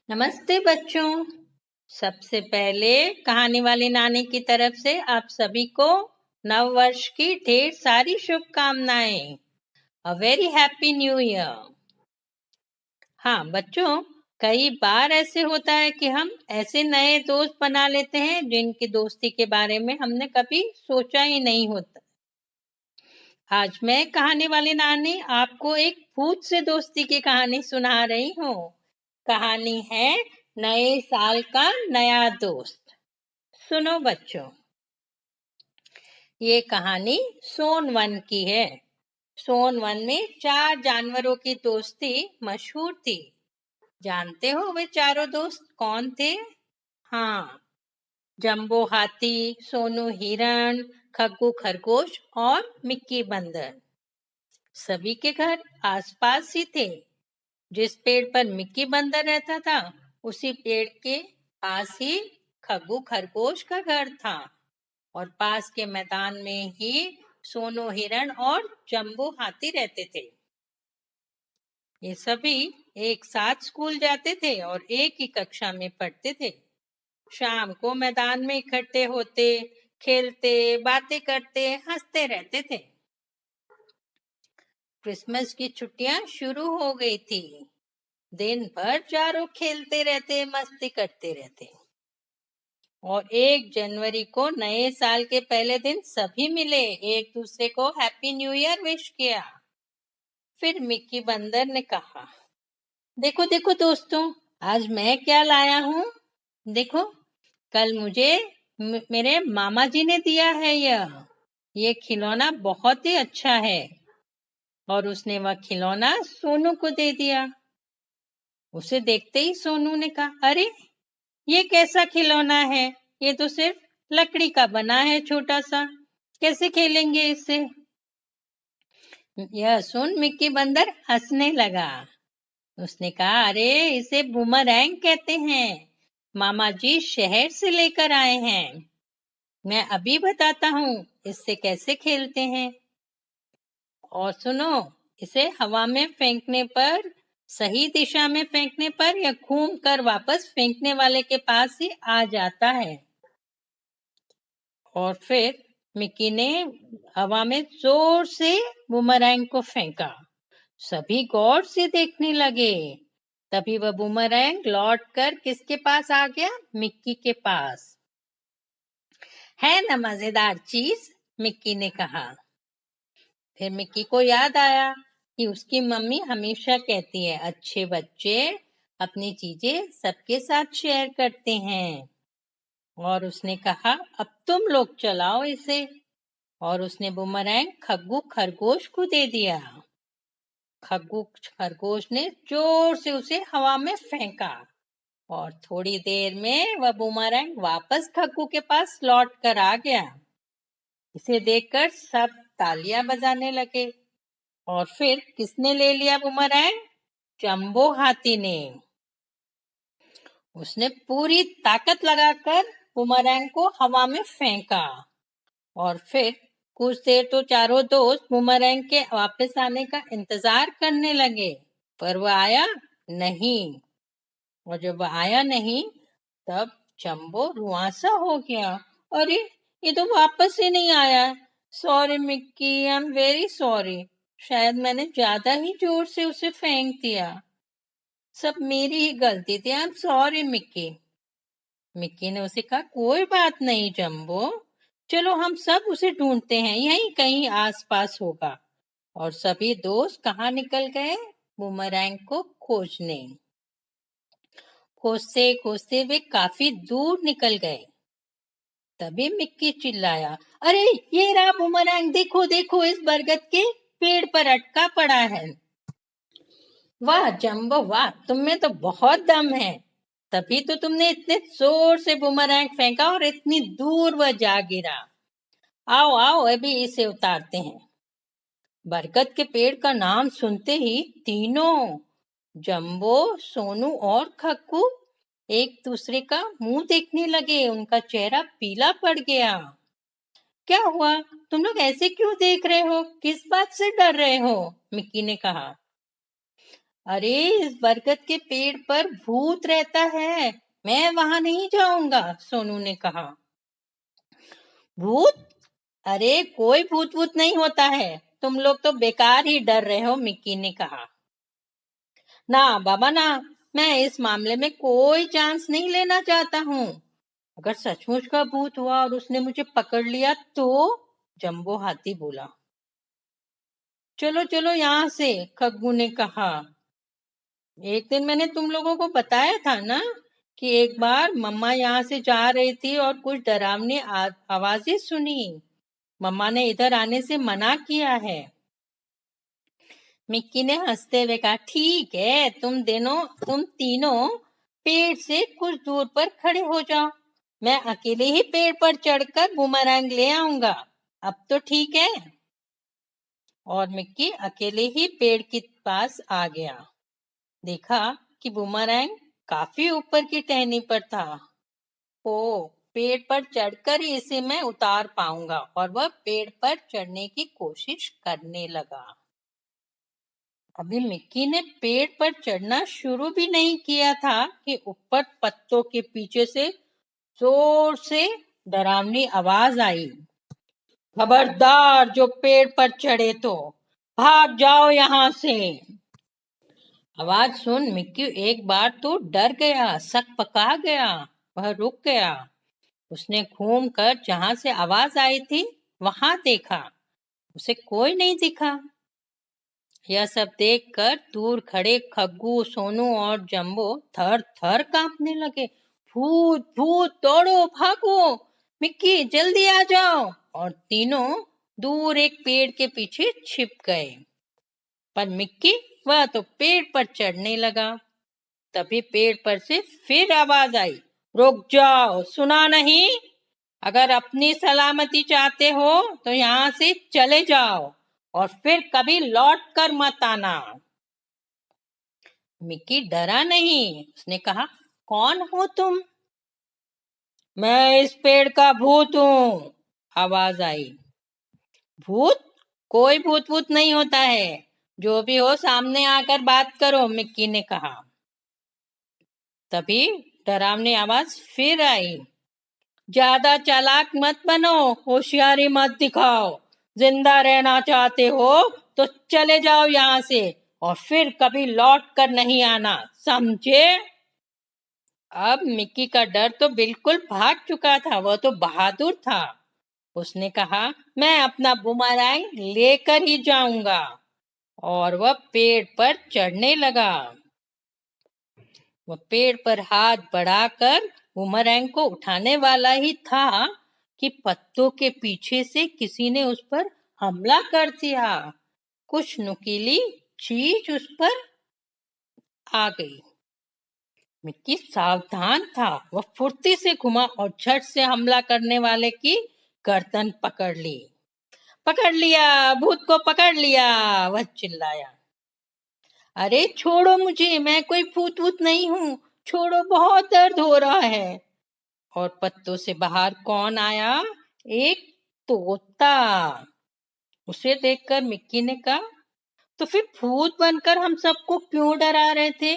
नमस्ते बच्चों। सबसे पहले कहानी वाली नानी की तरफ से आप सभी को नव वर्ष की ढेर सारी शुभकामनाएं। A very happy new year. हाँ बच्चों, कई बार ऐसे होता है कि हम ऐसे नए दोस्त बना लेते हैं जिनकी दोस्ती के बारे में हमने कभी सोचा ही नहीं होता। आज मैं कहानी वाली नानी आपको एक भूत से दोस्ती की कहानी सुना रही हूँ। कहानी है नए साल का नया दोस्त। सुनो बच्चों, ये कहानी सोन वन की है। सोन वन में 4 जानवरों की दोस्ती मशहूर थी। जानते हो वे चारों दोस्त कौन थे? हाँ, जंबो हाथी, सोनू हिरण, खग्गू खरगोश और मिक्की बंदर। सभी के घर आसपास ही थे। जिस पेड़ पर मिक्की बंदर रहता था, उसी पेड़ के पास ही खग्गू खरगोश का घर था और पास के मैदान में ही सोनू हिरण और जंबू हाथी रहते थे। ये सभी एक साथ स्कूल जाते थे और एक ही कक्षा में पढ़ते थे। शाम को मैदान में इकट्ठे होते, खेलते, बातें करते, हंसते रहते थे। क्रिसमस की छुट्टियां शुरू हो गई थी। दिन भर चारों खेलते रहते, मस्ती करते रहते और 1 जनवरी को नए साल के पहले दिन सभी मिले, एक दूसरे को हैप्पी न्यू ईयर विश किया। फिर मिक्की बंदर ने कहा, देखो देखो दोस्तों, आज मैं क्या लाया हूँ। देखो, कल मुझे मेरे मामा जी ने दिया है ये खिलौना बहुत ही अच्छा है। और उसने वह खिलौना सोनू को दे दिया। उसे देखते ही सोनू ने कहा, अरे ये कैसा खिलौना है, ये तो सिर्फ लकड़ी का बना है छोटा सा, कैसे खेलेंगे इससे। यह सुन मिक्की बंदर हंसने लगा। उसने कहा, अरे इसे बूमरैंग कहते हैं, मामा जी शहर से लेकर आए हैं। मैं अभी बताता हूँ इससे कैसे खेलते हैं। और सुनो, इसे हवा में फेंकने पर, सही दिशा में फेंकने पर या घूम कर वापस फेंकने वाले के पास ही आ जाता है। और फिर मिक्की ने हवा में जोर से बूमरैंग को फेंका। सभी गौर से देखने लगे। तभी वह बूमरैंग लौट कर किसके पास आ गया? मिक्की के पास। है ना मजेदार चीज, मिक्की ने कहा। फिर मिक्की को याद आया कि उसकी मम्मी हमेशा कहती है, अच्छे बच्चे अपनी चीजें सबके साथ शेयर करते हैं। और उसने कहा, अब तुम लोग चलाओ इसे। और उसने बूमरैंग खग्गू खरगोश को दे दिया। खग्गू खरगोश ने जोर से उसे हवा में फेंका और थोड़ी देर में वह बूमरैंग वापस खग्गू के पास लौट कर आ गया। इसे देखकर सब तालियां बजाने लगे। और फिर किसने ले लिया बूमरैंग? जंबो हाथी ने। उसने पूरी ताकत लगाकर बूमरैंग को हवा में फेंका और फिर कुछ देर तो चारों दोस्त बूमरैंग के वापस आने का इंतजार करने लगे, पर वह आया नहीं। और जब वह आया नहीं, तब जंबो रुआंसा हो गया। अरे ये तो वापस ही नहीं आया। Sorry Mickey, I am very sorry. शायद मैंने ज्यादा ही जोर से उसे फेंक दिया। सब मेरी ही गलती थी। I am sorry Mickey. Mickey ने उसे कहा, कोई बात नहीं जंबो, चलो हम सब उसे ढूंढते हैं, यहीं कहीं आसपास होगा। और सभी दोस्त कहाँ निकल गए? बूमरैंग को खोजने। खोजते खोजते वे काफी दूर निकल गए। तभी मिक्की चिल्लाया, अरे ये रहा बूमरैंग, देखो देखो इस बरगद के पेड़ पर अटका पड़ा है। वाह जंबो वाह, तुम में तो बहुत दम है। तभी तो तुमने इतने जोर से बूमरैंग फेंका और इतनी दूर वह जा गिरा। आओ आओ अभी इसे उतारते हैं। बरगद के पेड़ का नाम सुनते ही तीनों, जंबो, सोनू और खक्कू, एक दूसरे का मुंह देखने लगे। उनका चेहरा पीला पड़ गया। क्या हुआ? तुम लोग ऐसे क्यों देख रहे हो? किस बात से डर रहे हो? मिक्की ने कहा। अरे इस बरगद के पेड़ पर भूत रहता है, मैं वहां नहीं जाऊंगा, सोनू ने कहा। भूत? अरे कोई भूत भूत नहीं होता है, तुम लोग तो बेकार ही डर रहे हो, मिक्की ने कहा। ना बाबा ना, मैं इस मामले में कोई चांस नहीं लेना चाहता हूँ। अगर सचमुच का भूत हुआ और उसने मुझे पकड़ लिया तो? जंबो हाथी बोला। चलो चलो यहाँ से, खग्गू ने कहा। एक दिन मैंने तुम लोगों को बताया था ना कि एक बार मम्मा यहाँ से जा रही थी और कुछ डरावनी आवाजें सुनी। मम्मा ने इधर आने से मना किया है। मिक्की ने हंसते हुए कहा, ठीक है, तुम तीनों पेड़ से कुछ दूर पर खड़े हो जाओ। मैं अकेले ही पेड़ पर चढ़कर बूमरैंग ले आऊंगा। अब तो ठीक है। और मिक्की अकेले ही पेड़ के पास आ गया। देखा कि बूमरैंग काफी ऊपर की टहनी पर था। ओ, पेड़ पर चढ़कर ही इसे मैं उतार पाऊंगा। और वह पेड़ पर चढ़ने की कोशिश करने लगा। अभी मिक्की ने पेड़ पर चढ़ना शुरू भी नहीं किया था कि ऊपर पत्तों के पीछे से जोर से डरावनी आवाज आई। खबरदार, जो पेड़ पर चढ़े तो भाग जाओ यहाँ से। आवाज सुन मिक्की एक बार तो डर गया, सक पका गया। वह रुक गया। उसने घूम कर जहां से आवाज आई थी वहां देखा। उसे कोई नहीं दिखा। यह सब देखकर दूर खड़े खग्गू, सोनू और जंबो थर थर कांपने लगे। भूत भूत, दौड़ो भागो, मिक्की जल्दी आ जाओ। और तीनों दूर एक पेड़ के पीछे छिप गए। पर मिक्की, वह तो पेड़ पर चढ़ने लगा। तभी पेड़ पर से फिर आवाज आई, रुक जाओ, सुना नहीं? अगर अपनी सलामती चाहते हो तो यहाँ से चले जाओ और फिर कभी लौट कर मत आना। मिक्की डरा नहीं। उसने कहा, कौन हो तुम? मैं इस पेड़ का भूत हूँ, आवाज आई। भूत? कोई भूत भूत नहीं होता है। जो भी हो सामने आकर बात करो, मिक्की ने कहा। तभी डरावनी आवाज फिर आई, ज्यादा चालाक मत बनो, होशियारी मत दिखाओ। जिंदा रहना चाहते हो तो चले जाओ यहाँ से और फिर कभी लौट कर नहीं आना, समझे? अब मिक्की का डर तो बिल्कुल भाग चुका था। वह तो बहादुर था। उसने कहा, मैं अपना बूमरैंग लेकर ही जाऊंगा। और वह पेड़ पर चढ़ने लगा। वह पेड़ पर हाथ बढ़ाकर बूमरैंग को उठाने वाला ही था कि पत्तों के पीछे से किसी ने उस पर हमला कर दिया। कुछ नुकीली चीज उस पर आ गई। मिक्की सावधान था। वह फुर्ती से घुमा और झट से हमला करने वाले की गर्दन पकड़ ली। पकड़ लिया, भूत को पकड़ लिया, वह चिल्लाया। अरे छोड़ो मुझे, मैं कोई भूत वूत नहीं हूँ, छोड़ो, बहुत दर्द हो रहा है। और पत्तों से बाहर कौन आया? एक तोता। उसे देखकर मिक्की ने कहा, तो फिर भूत बनकर हम सबको क्यों डरा रहे थे?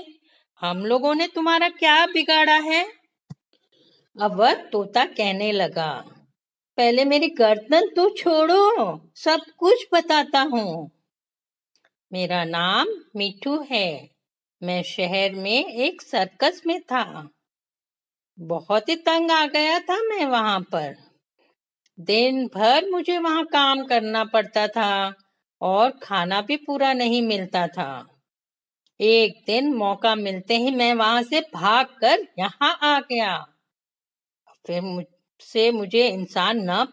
हम लोगों ने तुम्हारा क्या बिगाड़ा है? अब वह तोता कहने लगा, पहले मेरी गर्दन तो छोड़ो, सब कुछ बताता हूँ। मेरा नाम मिठू है। मैं शहर में एक सर्कस में था। बहुत ही तंग आ गया था मैं वहां पर। दिन भर मुझे वहां काम करना पड़ता था और खाना भी पूरा नहीं मिलता था। एक दिन मौका मिलते ही मैं वहां से भागकर यहाँ आ गया। फिर मुझसे मुझे इंसान न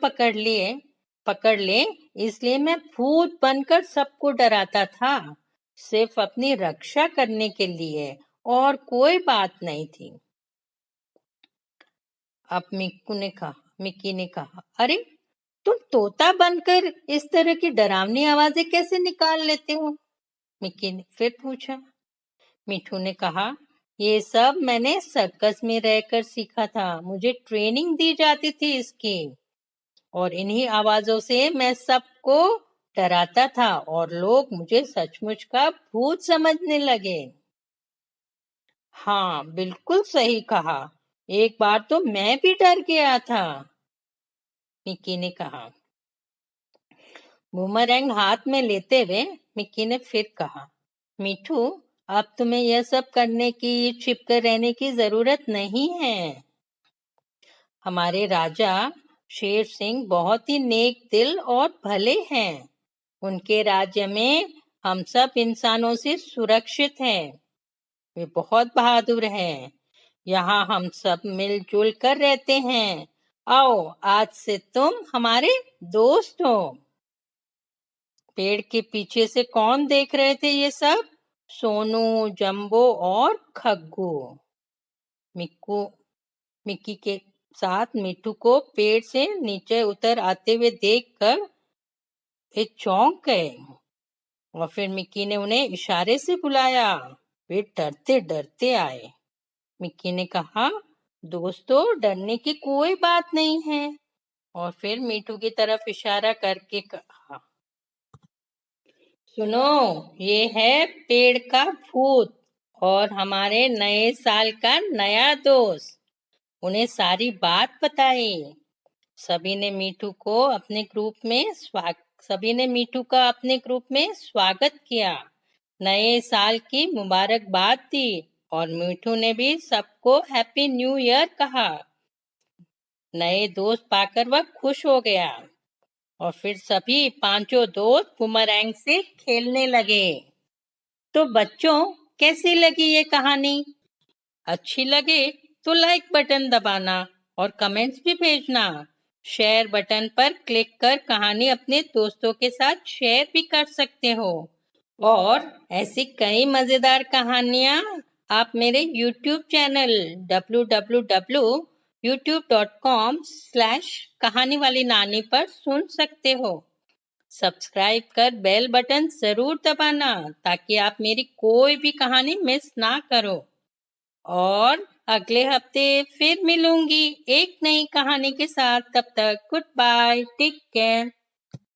पकड़ ले, इसलिए मैं भूत बनकर सबको डराता था, सिर्फ अपनी रक्षा करने के लिए, और कोई बात नहीं थी। अब मिक्की ने कहा, अरे तुम तोता बनकर इस तरह की डरावनी आवाजें कैसे निकाल लेते हो? मिक्की ने फिर पूछा। मिठू ने कहा, ये सब मैंने सर्कस में रहकर सीखा था। मुझे ट्रेनिंग दी जाती थी इसकी, और इन्हीं आवाजों से मैं सबको डराता था और लोग मुझे सचमुच का भूत समझने लगे। हाँ, बिल्कुल सही कहा। एक बार तो मैं भी डर गया था, मिक्की ने कहा। बूमरैंग हाथ में लेते हुए मिक्की ने फिर कहा, मीठू, अब तुम्हें यह सब करने की, छिपकर रहने की जरूरत नहीं है। हमारे राजा शेर सिंह बहुत ही नेक दिल और भले हैं। उनके राज्य में हम सब इंसानों से सुरक्षित हैं। वे बहुत बहादुर हैं। यहाँ हम सब मिलजुल कर रहते हैं। आओ, आज से तुम हमारे दोस्त हो। पेड़ के पीछे से कौन देख रहे थे ये सब? सोनू, जंबो और खग्गू। मिक्कू मिक्की के साथ मिट्टू को पेड़ से नीचे उतर आते हुए देखकर वे चौंक गए और फिर मिक्की ने उन्हें इशारे से बुलाया। वे डरते डरते आए। मिक्की ने कहा, दोस्तों, डरने की कोई बात नहीं है, और फिर मीठू की तरफ इशारा करके कहा, सुनो, ये है पेड़ का भूत और हमारे नए साल का नया दोस्त। उन्हें सारी बात बताई। सभी ने मीठू का अपने ग्रुप में स्वागत किया, नए साल की मुबारकबाद दी और मीठू ने भी सबको हैप्पी न्यू ईयर कहा। नए दोस्त पाकर वह खुश हो गया और फिर सभी पांचों दोस्त बूमरैंग से खेलने लगे। तो बच्चों, कैसी लगी ये कहानी? अच्छी लगे तो लाइक बटन दबाना और कमेंट्स भी भेजना। शेयर बटन पर क्लिक कर कहानी अपने दोस्तों के साथ शेयर भी कर सकते हो। और ऐसी कई मजेदार कहानियां आप मेरे YouTube चैनल www.youtube.com/कहानी वाली नानी पर सुन सकते हो। सब्सक्राइब कर बेल बटन जरूर दबाना ताकि आप मेरी कोई भी कहानी मिस ना करो। और अगले हफ्ते फिर मिलूंगी एक नई कहानी के साथ। तब तक गुड बाय, टेक केयर।